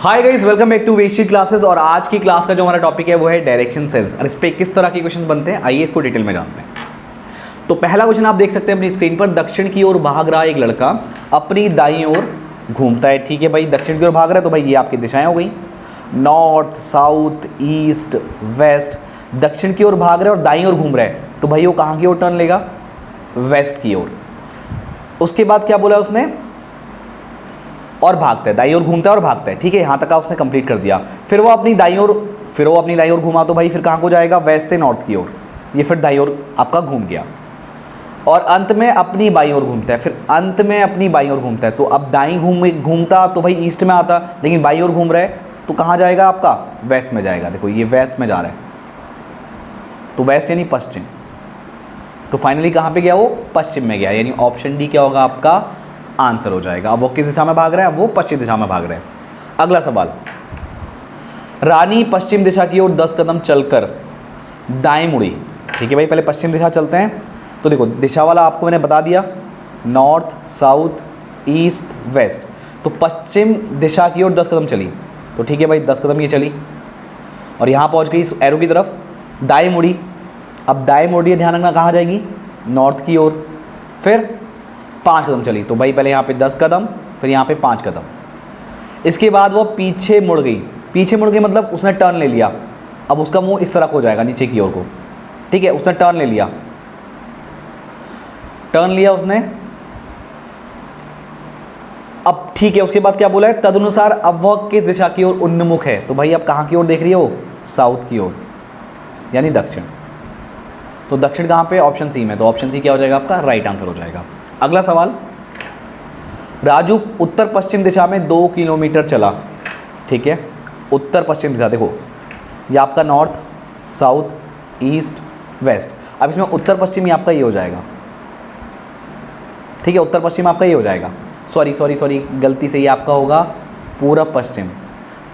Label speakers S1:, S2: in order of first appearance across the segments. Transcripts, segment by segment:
S1: Hi guys, welcome back to वेस्टी classes. और आज की क्लास का जो हमारा टॉपिक है वो है डायरेक्शन सेंस। और इस पे किस तरह के क्वेश्चंस बनते हैं आइए इसको डिटेल में जानते हैं। तो पहला क्वेश्चन आप देख सकते हैं अपनी स्क्रीन पर। दक्षिण की ओर भाग रहा एक लड़का अपनी दाईं ओर घूमता है। ठीक है भाई, दक्षिण की ओर भाग रहा है तो भाई ये आपकी दिशाएं हो गई, नॉर्थ, साउथ, ईस्ट, वेस्ट। दक्षिण की ओर भाग रहा है और दाईं ओर घूम रहा है तो भाई वो कहाँ की ओर टर्न लेगा? वेस्ट की ओर। उसके बाद क्या बोला उसने? और भागता है, दाईं ओर घूमता है और भागता है। ठीक है, यहाँ तक का उसने कंप्लीट कर दिया। फिर वो अपनी दाईं ओर घूमा तो भाई फिर कहाँ को जाएगा? वेस्ट से नॉर्थ की ओर। ये फिर दाईं ओर आपका घूम गया और अंत में अपनी बाईं ओर घूमता है। फिर अंत में अपनी बाईं ओर घूमता है तो अब दाईं घूमता तो भाई ईस्ट में आता, लेकिन बाईं ओर घूम रहा है तो कहाँ जाएगा आपका? वेस्ट में जाएगा। देखो ये वेस्ट में जा रहा है तो वेस्ट यानी पश्चिम। तो फाइनली कहाँ पे गया वो? पश्चिम में गया। यानी ऑप्शन डी क्या होगा आपका? आंसर हो जाएगा। अब वो किस दिशा में भाग रहा है? वो पश्चिम दिशा में भाग रहा है। अगला सवाल, रानी पश्चिम दिशा की ओर 10 कदम चलकर दाएं मुड़ी। ठीक है भाई, पहले पश्चिम दिशा चलते हैं। तो देखो दिशा वाला आपको मैंने बता दिया, नॉर्थ, साउथ, ईस्ट, वेस्ट। तो पश्चिम दिशा की ओर 10 कदम चली तो ठीक है भाई 10 कदम ये चली और यहाँ पहुँच गई इस एरो की तरफ। दाएं मुड़ी, अब दाएं मुड़ी ध्यान रखना कहाँ जाएगी? नॉर्थ की ओर। फिर 5 कदम चली तो भाई पहले यहाँ पे 10 कदम, फिर यहाँ पे 5 कदम। इसके बाद वो पीछे मुड़ गई। पीछे मुड़ गई मतलब उसने टर्न ले लिया। अब उसका मुंह इस तरफ हो जाएगा नीचे की ओर को। ठीक है, उसने टर्न ले लिया, टर्न लिया उसने। अब ठीक है, उसके बाद क्या बोला है? तदनुसार अब वह किस दिशा की ओर उन्मुख है? तो भाई अब कहाँ की ओर देख रही हो? साउथ की ओर, यानी दक्षिण। तो दक्षिण कहाँ पे? ऑप्शन सी में। तो ऑप्शन सी क्या हो जाएगा आपका? राइट आंसर हो जाएगा। अगला सवाल, राजू उत्तर पश्चिम दिशा में 2 किलोमीटर चला। ठीक है, उत्तर पश्चिम दिशा। देखो ये आपका नॉर्थ, साउथ, ईस्ट, वेस्ट। अब इसमें उत्तर पश्चिम ही आपका ये हो जाएगा। ठीक है, उत्तर पश्चिम आपका ये हो जाएगा। सॉरी गलती से ये आपका होगा पूरब पश्चिम।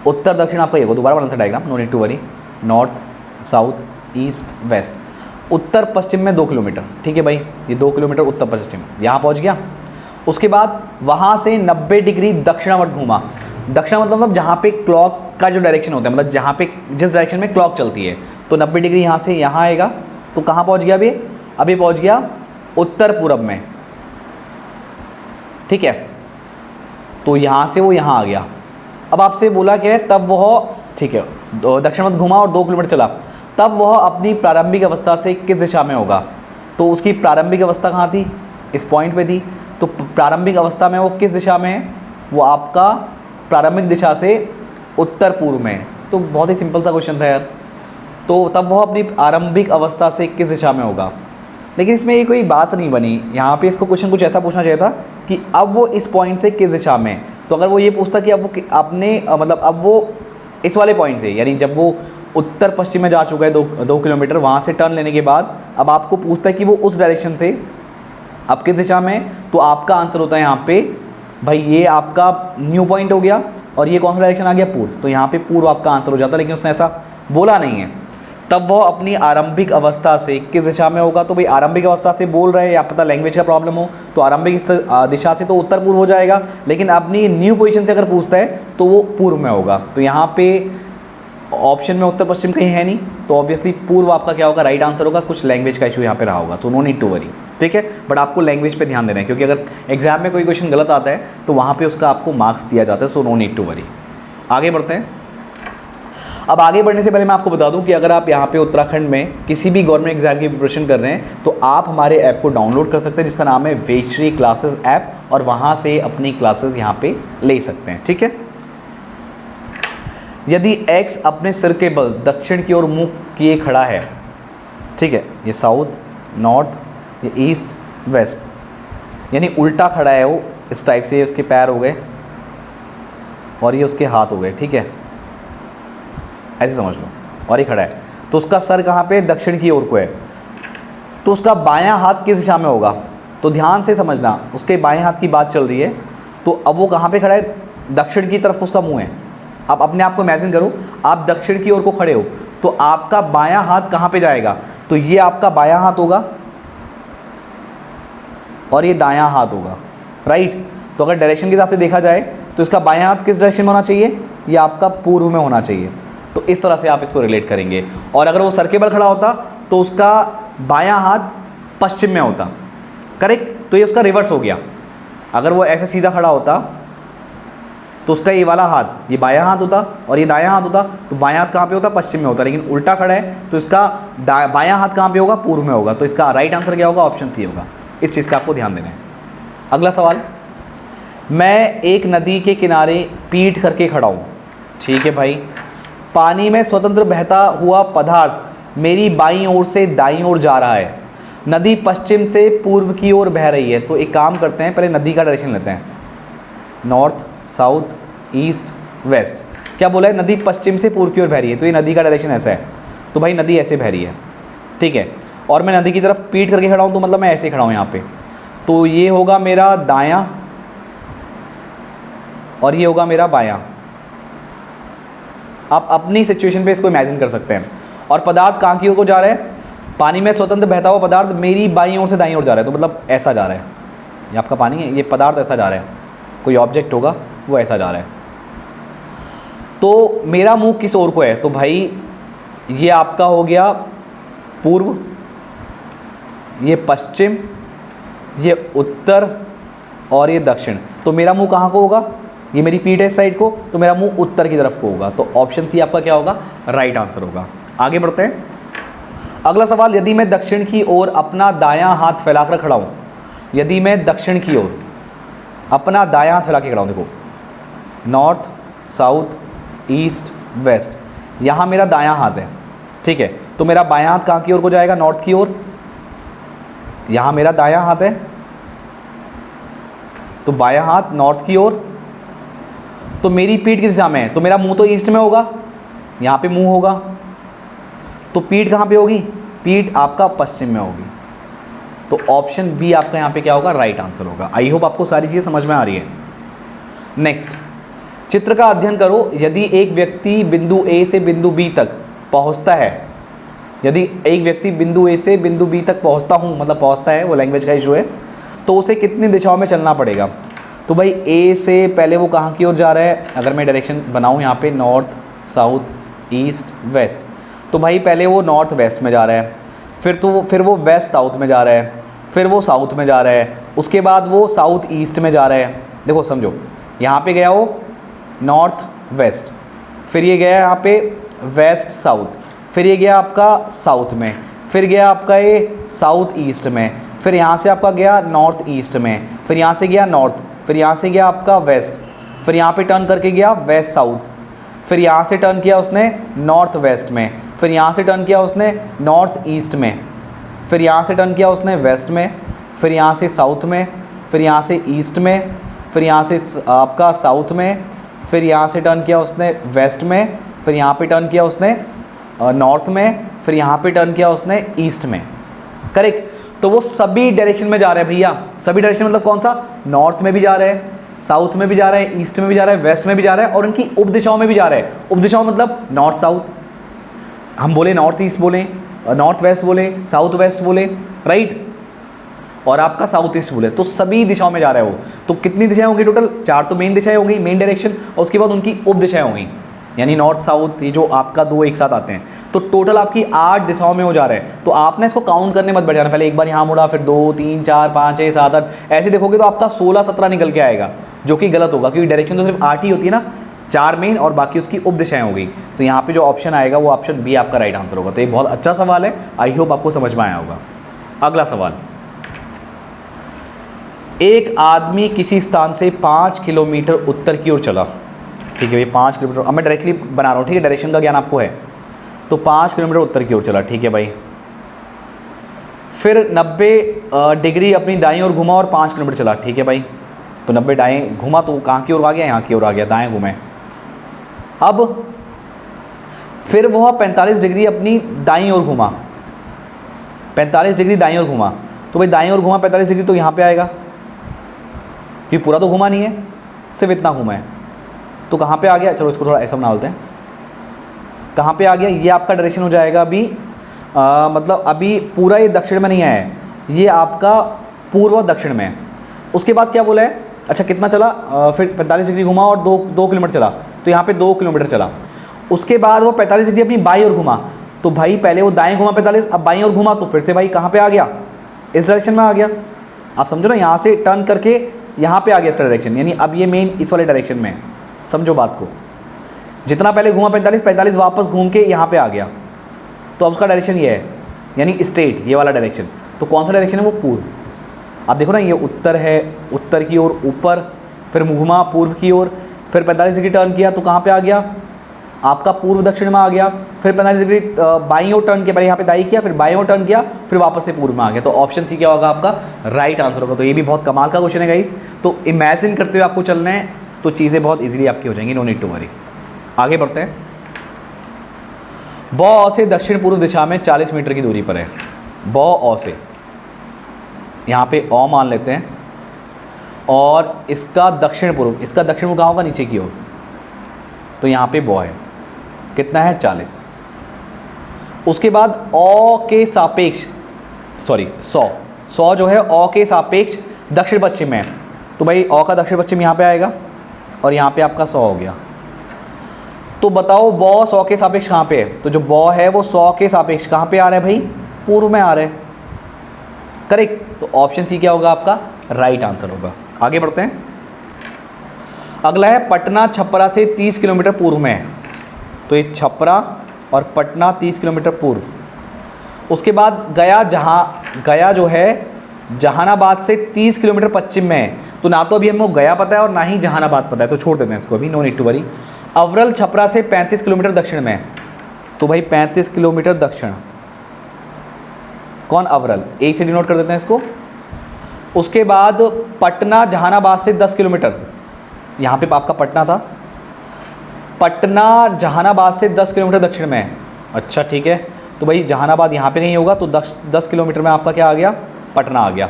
S1: उत्तर दक्षिण आपका ये होगा। दोबारा बनाते diagram, no need to worry. North, south, east, west. उत्तर पश्चिम में 2 किलोमीटर। ठीक है भाई, ये 2 किलोमीटर उत्तर पश्चिम यहाँ पहुँच गया। उसके बाद वहाँ से 90 डिग्री दक्षिणावर्त घूमा। दक्षिण मतलब जहाँ पे क्लॉक का जो डायरेक्शन होता है, मतलब जहाँ पे जिस डायरेक्शन में क्लॉक चलती है, तो 90 डिग्री यहाँ से यहाँ आएगा तो कहाँ पहुँच गया अभी? अभी पहुँच गया उत्तर पूरब में। ठीक है, तो यहाँ से वो यहाँ आ गया। अब आपसे बोला क्या है? तब वह, ठीक है, दक्षिणावर्त घूमा और 2 किलोमीटर चला, तब वह अपनी प्रारंभिक अवस्था से किस दिशा में होगा? तो उसकी प्रारंभिक अवस्था कहाँ थी? इस पॉइंट पे थी। तो प्रारंभिक अवस्था में वो किस दिशा में है? वो आपका प्रारंभिक दिशा से उत्तर पूर्व में है। तो बहुत ही सिंपल सा क्वेश्चन था यार। तो तब वह अपनी आरंभिक अवस्था से किस दिशा में होगा? लेकिन इसमें ये कोई बात नहीं बनी। यहाँ पे इसको क्वेश्चन कुछ ऐसा पूछना चाहिए था कि अब वो इस पॉइंट से किस दिशा में है। तो अगर वो ये पूछता कि अब वो अपने मतलब अब वो इस वाले पॉइंट से, यानी जब वो उत्तर पश्चिम में जा चुका है 2 किलोमीटर, वहाँ से टर्न लेने के बाद अब आपको पूछता है कि वो उस डायरेक्शन से अब किस दिशा में, तो आपका आंसर होता है यहाँ पे भाई ये आपका न्यू पॉइंट हो गया और ये कौन सा डायरेक्शन आ गया? पूर्व। तो यहाँ पे पूर्व आपका आंसर हो जाता है, लेकिन उसने ऐसा बोला नहीं है। तब वह अपनी आरंभिक अवस्था से किस दिशा में होगा? तो भाई आरंभिक अवस्था से बोल रहे हैं, या पता लैंग्वेज का प्रॉब्लम हो तो आरंभिक दिशा से तो उत्तर पूर्व हो जाएगा, लेकिन अपनी न्यू पोजीशन से अगर पूछता है तो वो पूर्व में होगा। तो यहाँ पे ऑप्शन में उत्तर पश्चिम कहीं है नहीं, तो ऑब्वियसली पूर्व आपका क्या होगा? राइट आंसर होगा। कुछ लैंग्वेज का इशू यहाँ पे रहा होगा, so no need to worry. ठीक है, बट आपको लैंग्वेज पे ध्यान देना है, क्योंकि अगर एग्जाम में कोई क्वेश्चन गलत आता है तो वहाँ पे उसका आपको मार्क्स दिया जाता है, so no need to worry. आगे बढ़ते हैं। अब आगे बढ़ने से पहले मैं आपको बता दूं कि अगर आप यहाँ पे उत्तराखंड में किसी भी गवर्नमेंट एग्जाम की प्रिपरेशन कर रहे हैं तो आप हमारे ऐप को डाउनलोड कर सकते हैं, जिसका नाम है वेस्ट्री क्लासेस ऐप, और वहाँ से अपनी क्लासेस यहाँ पे ले सकते हैं। ठीक है, यदि x अपने सिर के बल दक्षिण की ओर मुख किए खड़ा है, ठीक है, ये साउथ, नॉर्थ, ये ईस्ट, वेस्ट, यानी उल्टा खड़ा है वो, इस टाइप से। उसके पैर हो गए और ये उसके हाथ हो गए। ठीक है, ऐसे समझ लो, और ये खड़ा है तो उसका सर कहाँ पे? दक्षिण की ओर को है। तो उसका बायां हाथ किस दिशा में होगा? तो ध्यान से समझना, उसके बाएं हाथ की बात चल रही है। तो अब वो कहाँ पे खड़ा है? दक्षिण की तरफ उसका मुंह है। आप अपने आप को इमेजिन करो, आप दक्षिण की ओर को खड़े हो तो आपका बायां हाथ कहाँ पे जाएगा? तो ये आपका बायां हाथ होगा और ये दायां हाथ होगा, राइट। तो अगर डायरेक्शन के हिसाब से देखा जाए तो इसका बायां हाथ किस डायरेक्शन में होना चाहिए? ये आपका पूर्व में होना चाहिए। तो इस तरह से आप इसको रिलेट करेंगे। और अगर वो सर के बल खड़ा होता तो उसका बायां हाथ पश्चिम में होता, करेक्ट। तो ये उसका रिवर्स हो गया। अगर वो ऐसे सीधा खड़ा होता तो उसका ये वाला हाथ ये बायां हाथ होता और ये दायां हाथ होता, तो बायां हाथ कहाँ पे होता? पश्चिम में होता। लेकिन उल्टा खड़ा है तो इसका बायां हाथ कहाँ पे होगा? पूर्व में होगा। तो इसका राइट आंसर क्या होगा? ऑप्शन सी होगा। इस चीज़ का आपको ध्यान देना है। अगला सवाल, मैं एक नदी के किनारे पीठ करके खड़ा हूँ, ठीक है भाई। पानी में स्वतंत्र बहता हुआ पदार्थ मेरी बाईं ओर से दाईं ओर जा रहा है। नदी पश्चिम से पूर्व की ओर बह रही है। तो एक काम करते हैं, पहले नदी का डायरेक्शन लेते हैं, नॉर्थ, साउथ, ईस्ट, वेस्ट। क्या बोला है? नदी पश्चिम से पूर्व की ओर बह रही है, तो ये नदी का डायरेक्शन ऐसा है। तो भाई नदी ऐसे बह रही है, ठीक है। और मैं नदी की तरफ पीठ करके खड़ा हूँ, तो मतलब मैं ऐसे खड़ा हूँ यहाँ पे। तो ये होगा मेरा दायां और ये होगा मेरा बायां। आप अपनी सिचुएशन पे इसको इमेजिन कर सकते हैं। और पदार्थ कहाँ की ओर को जा रहा है? पानी में स्वतंत्र बहता हुआ पदार्थ मेरी बाईं ओर से दाईं ओर जा रहा है। तो मतलब ऐसा जा रहा है, ये आपका पानी है, ये पदार्थ ऐसा जा रहा है, कोई ऑब्जेक्ट होगा वो ऐसा जा रहा है। तो मेरा मुंह किस ओर को है? तो भाई ये आपका हो गया पूर्व, ये पश्चिम, ये उत्तर और ये दक्षिण। तो मेरा मुंह कहाँ को होगा? ये मेरी पीठ है इस साइड को, तो मेरा मुंह उत्तर की तरफ को होगा। तो ऑप्शन सी आपका क्या होगा? राइट आंसर होगा। आगे बढ़ते हैं। अगला सवाल, यदि मैं दक्षिण की ओर अपना दायां हाथ फैलाकर खड़ा हूँ, यदि मैं दक्षिण की ओर अपना दायां हाथ फैला के खड़ा हूँ, देखो नॉर्थ, साउथ, ईस्ट, वेस्ट, यहाँ मेरा दायां हाथ है, ठीक है। तो मेरा बायां हाथ कहाँ की ओर को जाएगा? नॉर्थ की ओर। यहाँ मेरा दायां हाथ है, तो बायां हाथ नॉर्थ की ओर। तो मेरी पीठ किस दिशा में है? तो मेरा मुंह तो ईस्ट में होगा, यहाँ पे मुंह होगा। तो पीठ कहाँ पे होगी? पीठ आपका पश्चिम में होगी। तो ऑप्शन बी आपका यहाँ पे क्या होगा? राइट आंसर होगा। आई होप आपको सारी चीज़ें समझ में आ रही है। नेक्स्ट, चित्र का अध्ययन करो। यदि एक व्यक्ति बिंदु ए से बिंदु बी तक पहुँचता है, यदि एक व्यक्ति बिंदु ए से बिंदु बी तक पहुँचता हूँ, मतलब पहुँचता है, वो लैंग्वेज का इशू है, तो उसे कितनी दिशाओं में चलना पड़ेगा? तो भाई ए से पहले वो कहाँ की ओर जा रहा है? अगर मैं डायरेक्शन बनाऊँ यहाँ पे नॉर्थ, साउथ, ईस्ट, वेस्ट, तो भाई पहले वो नॉर्थ वेस्ट में जा रहा है, फिर वो वेस्ट साउथ में जा रहा है, फिर वो साउथ में जा रहा है, उसके बाद वो साउथ ईस्ट में जा रहा है। देखो समझो, यहाँ पे गया वो नॉर्थ वेस्ट, फिर ये गया यहाँ पे वेस्ट साउथ, फिर ये गया आपका साउथ में, फिर गया आपका ये साउथ ईस्ट में, फिर यहाँ से आपका गया नॉर्थ ईस्ट में, फिर यहाँ से गया नॉर्थ, फिर यहाँ से गया आपका वेस्ट, फिर यहाँ पे टर्न करके गया वेस्ट साउथ, फिर यहाँ से टर्न किया उसने नॉर्थ वेस्ट में, फिर यहाँ से टर्न किया उसने नॉर्थ ईस्ट में, फिर यहाँ से टर्न किया उसने वेस्ट में, फिर यहाँ से साउथ में, फिर यहाँ से ईस्ट में, फिर यहाँ से आपका साउथ में, फिर यहाँ से टर्न किया उसने वेस्ट में, फिर यहाँ पे टर्न किया उसने नॉर्थ में, फिर यहाँ पे टर्न किया उसने ईस्ट में, करेक्ट। तो वो सभी डायरेक्शन में जा रहे हैं भैया। सभी डायरेक्शन मतलब कौन सा? नॉर्थ में भी जा रहे हैं, साउथ में भी जा रहे हैं, ईस्ट में भी जा रहे हैं, वेस्ट में भी जा रहे हैं, और उनकी उप दिशाओं में भी जा रहे हैं। उप दिशाओं मतलब नॉर्थ साउथ, हम बोले नॉर्थ ईस्ट बोले, नॉर्थ वेस्ट बोले, साउथ वेस्ट बोले, राइट, और आपका साउथ ईस्ट बोले। तो सभी दिशाओं में जा रहा है वो। तो कितनी दिशाएं होंगी टोटल? 4 तो मेन दिशाएं होंगी, मेन डायरेक्शन, और उसके बाद उनकी उप दिशाएं होंगी, यानी नॉर्थ साउथ, ये जो आपका 2 एक साथ आते हैं। तो टोटल आपकी 8 दिशाओं में हो जा रहे हैं। तो आपने इसको काउंट करने मत बैठ जाना, पहले एक बार यहाँ मुड़ा, फिर 2 3 4 5 6 7 8, ऐसे देखोगे तो आपका 16 17 निकल के आएगा, जो कि गलत होगा, क्योंकि डायरेक्शन तो सिर्फ 8 ही होती है ना, 4 मेन और बाकी उसकी उप दिशाएं हो गई। तो यहाँ पे जो ऑप्शन आएगा वो ऑप्शन बी आपका राइट आंसर होगा। तो ये बहुत अच्छा सवाल है, आई होप आपको समझ में आया होगा। अगला सवाल, एक आदमी किसी स्थान से 5 किलोमीटर उत्तर की ओर चला, ठीक है भाई 5 किलोमीटर, अब मैं डायरेक्टली बना रहा हूँ, ठीक है, डायरेक्शन का ज्ञान आपको है। तो 5 किलोमीटर उत्तर की ओर चला, ठीक है भाई। फिर 90 डिग्री अपनी दाईं ओर घुमा और 5 किलोमीटर चला, ठीक है भाई। तो 90 दाएं घुमा तो कहाँ की ओर आ गया? यहाँ की ओर आ गया, दाएं घुमे। अब फिर वह 45 डिग्री अपनी दाईं ओर घुमा, 45 डिग्री दाईं ओर घुमा। तो भाई दाईं ओर घुमा 45 डिग्री, तो यहाँ पे आएगा, क्योंकि पूरा तो घुमा नहीं है, सिर्फ इतना घुमा है। तो कहाँ पे आ गया? चलो इसको थोड़ा ऐसा बना लेते हैं। कहाँ पे आ गया? ये आपका डायरेक्शन हो जाएगा अभी, मतलब अभी पूरा ये दक्षिण में नहीं आया है, ये आपका पूर्व दक्षिण में। उसके बाद क्या बोला है? अच्छा कितना चला? फिर 45 डिग्री घुमा और 2 किलोमीटर चला, तो यहाँ पे 2 किलोमीटर चला। उसके बाद वो 45 डिग्री अपनी बाईं ओर घुमा, तो भाई पहले वो दाएं घुमा 45, अब बाईं ओर घुमा तो फिर से भाई कहाँ पे आ गया, इस डायरेक्शन में आ गया। आप समझो ना, यहाँ से टर्न करके यहाँ पे आ गया इसका डायरेक्शन, यानी अब ये मेन इस वाले डायरेक्शन में है। समझो बात को, जितना पहले घुमा 45 वापस घूम के यहाँ पे आ गया, तो अब उसका डायरेक्शन ये है, यानी स्ट्रेट ये वाला डायरेक्शन। तो कौन सा डायरेक्शन है, वो पूर्व। आप देखो ना, ये उत्तर है, उत्तर की ओर ऊपर, फिर घुमा पूर्व की ओर, फिर 45 डिग्री टर्न किया तो कहाँ पे आ गया, आपका पूर्व दक्षिण में आ गया। फिर 45 डिग्री बाईं ओर टर्न किया, पहले यहाँ पे दाई किया, फिर बाईं ओर टर्न किया, फिर वापस से पूर्व में आ गया। तो ऑप्शन सी क्या होगा आपका, राइट आंसर होगा। तो ये भी बहुत कमाल का क्वेश्चन है गाइस। तो इमेजिन करते हुए आपको चलना है, तो चीज़ें बहुत ईजिली आपकी हो जाएंगी, नो नीड टू वरी। आगे बढ़ते हैं। बौ से दक्षिण पूर्व दिशा में 40 मीटर की दूरी पर है। बौ से, यहाँ पे ओ मान लेते हैं, और इसका दक्षिण पूर्व, इसका दक्षिण पूर्व गाँव का नीचे की ओर, तो यहाँ पे बौ है, कितना है 40। उसके बाद ओ के सापेक्ष, सॉरी 100 जो है ओ के सापेक्ष दक्षिण पश्चिम में है, तो भाई ओ का दक्षिण पश्चिम यहाँ पे आएगा, और यहाँ पे आपका 100 हो गया। तो बताओ बौ 100 के सापेक्ष कहाँ पे है, तो जो बौ है वो 100 के सापेक्ष कहाँ पे आ रहा है भाई, पूर्व में आ रहा है, करेक्ट। तो ऑप्शन सी क्या होगा आपका, राइट आंसर होगा। आगे बढ़ते हैं। अगला है पटना छपरा से 30 किलोमीटर पूर्व में है, तो ये छपरा और पटना 30 किलोमीटर पूर्व। उसके बाद गया जो है जहानाबाद से 30 किलोमीटर पश्चिम में है, तो ना तो अभी हमको गया पता है और ना ही जहानाबाद पता है, तो छोड़ देते हैं इसको अभी, नो नीड टू वरी। अवरल छपरा से 35 किलोमीटर दक्षिण में है, तो भाई 35 किलोमीटर दक्षिण, कौन, अवरल, एक से डिनोट कर देते हैं इसको। उसके बाद पटना जहानाबाद से 10 किलोमीटर, यहाँ पे आपका पटना था, पटना जहानाबाद से 10 किलोमीटर दक्षिण में है। अच्छा ठीक है, तो भाई जहानाबाद यहाँ पे नहीं होगा, तो 10 किलोमीटर में आपका क्या आ गया, पटना आ गया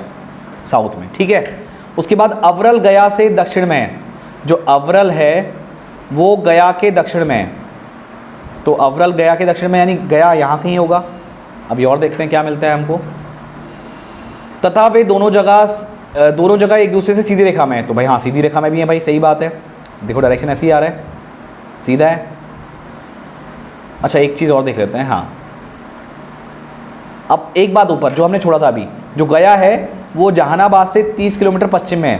S1: साउथ में, ठीक है। उसके बाद अवरल गया से दक्षिण में है, जो अवरल है वो गया के दक्षिण में है, तो अवरल गया के दक्षिण में, यानी गया यहाँ कहीं होगा। अभी और देखते हैं क्या मिलता है हमको। तथा वे दोनों जगह एक दूसरे से सीधी रेखा में है, तो भाई हाँ सीधी रेखा में भी है भाई, सही बात है। देखो डायरेक्शन ऐसे ही आ रहा है, सीधा है। अच्छा एक चीज़ और देख लेते हैं, हाँ अब एक बात ऊपर जो हमने छोड़ा था अभी, जो गया है वो जहानाबाद से 30 किलोमीटर पश्चिम में है,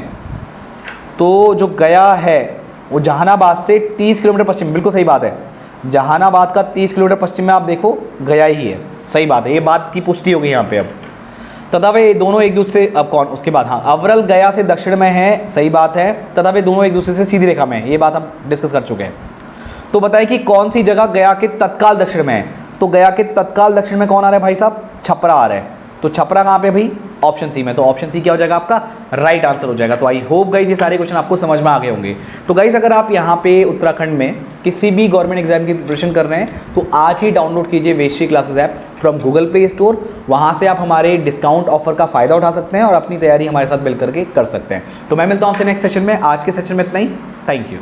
S1: तो जो गया है वो जहानाबाद से 30 किलोमीटर पश्चिम, बिल्कुल सही बात है। जहानाबाद का 30 किलोमीटर पश्चिम में आप देखो गया ही है, सही बात है, ये बात की पुष्टि हो गई यहाँ पे अब। तथा वे दोनों एक दूसरे, अब कौन, उसके बाद हाँ अवरल गया से दक्षिण में है, सही बात है। तथा वे दोनों एक दूसरे से सीधी रेखा में है, ये बात हम डिस्कस कर चुके हैं। तो बताइए कि कौन सी जगह गया के तत्काल दक्षिण में है, तो गया के तत्काल दक्षिण में कौन आ रहा है भाई साहब, छपरा आ रहा है। तो छपरा कहाँ पे भाई, ऑप्शन सी में, तो ऑप्शन सी क्या हो जाएगा आपका, राइट आंसर हो जाएगा। तो आई होप गाइज ये सारे क्वेश्चन आपको समझ में आ गए होंगे। तो गाइज अगर आप यहाँ पे उत्तराखंड में किसी भी गवर्नमेंट एग्जाम की प्रिपरेशन कर रहे हैं, तो आज ही डाउनलोड कीजिए vestry classes app from Google play store. वहाँ से आप हमारे डिस्काउंट ऑफर का फ़ायदा उठा सकते हैं और अपनी तैयारी हमारे साथ मिल करके कर सकते हैं। तो मैं मिलता हूँ आपसे नेक्स्ट सेशन में। आज के सेशन में इतना ही, थैंक यू।